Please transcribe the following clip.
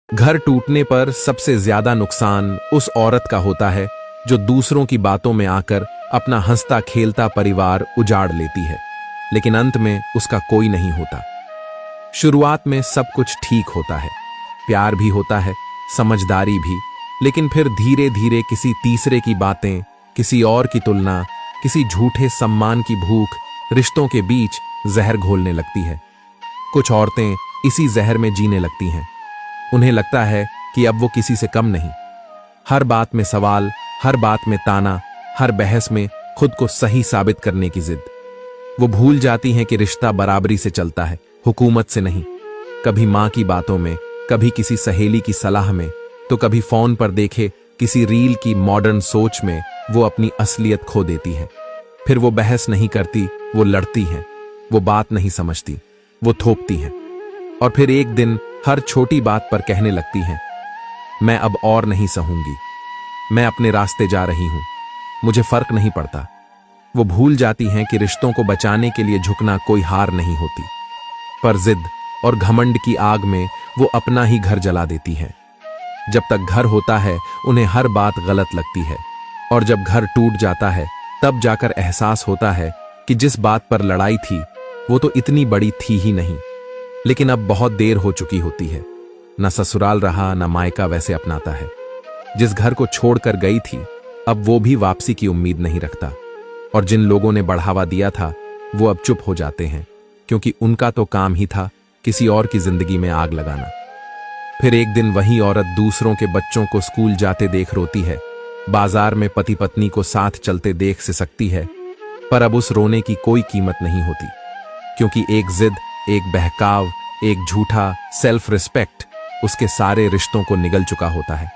घर टूटने पर सबसे ज्यादा नुकसान उस औरत का होता है जो दूसरों की बातों में आकर अपना हंसता खेलता परिवार उजाड़ लेती है, लेकिन अंत में उसका कोई नहीं होता। शुरुआत में सब कुछ ठीक होता है, प्यार भी होता है, समझदारी भी, लेकिन फिर धीरे धीरे किसी तीसरे की बातें, किसी और की तुलना, किसी झूठे सम्मान की भूख रिश्तों के बीच जहर घोलने लगती है। कुछ औरतें इसी जहर में जीने लगती हैं। उन्हें लगता है कि अब वो किसी से कम नहीं। हर बात में सवाल, हर बात में ताना, हर बहस में खुद को सही साबित करने की जिद। वो भूल जाती हैं कि रिश्ता बराबरी से चलता है, हुकूमत से नहीं। कभी माँ की बातों में, कभी किसी सहेली की सलाह में, तो कभी फोन पर देखे किसी रील की मॉडर्न सोच में वो अपनी असलियत खो देती है। फिर वो बहस नहीं करती, वो लड़ती हैं। वो बात नहीं समझती, वो थोपती हैं। और फिर एक दिन हर छोटी बात पर कहने लगती हैं, मैं अब और नहीं सहूंगी, मैं अपने रास्ते जा रही हूं, मुझे फर्क नहीं पड़ता। वो भूल जाती हैं कि रिश्तों को बचाने के लिए झुकना कोई हार नहीं होती, पर जिद और घमंड की आग में वो अपना ही घर जला देती हैं। जब तक घर होता है उन्हें हर बात गलत लगती है, और जब घर टूट जाता है तब जाकर एहसास होता है कि जिस बात पर लड़ाई थी वो तो इतनी बड़ी थी ही नहीं। लेकिन अब बहुत देर हो चुकी होती है। न ससुराल रहा, न मायका वैसे अपनाता है। जिस घर को छोड़कर गई थी अब वो भी वापसी की उम्मीद नहीं रखता, और जिन लोगों ने बढ़ावा दिया था वो अब चुप हो जाते हैं, क्योंकि उनका तो काम ही था किसी और की जिंदगी में आग लगाना। फिर एक दिन वही औरत दूसरों के बच्चों को स्कूल जाते देख रोती है, बाजार में पति पत्नी को साथ चलते देख सिसकती है, पर अब उस रोने की कोई कीमत नहीं होती, क्योंकि एक जिद, एक बहकाव, एक झूठा सेल्फ रिस्पेक्ट उसके सारे रिश्तों को निगल चुका होता है।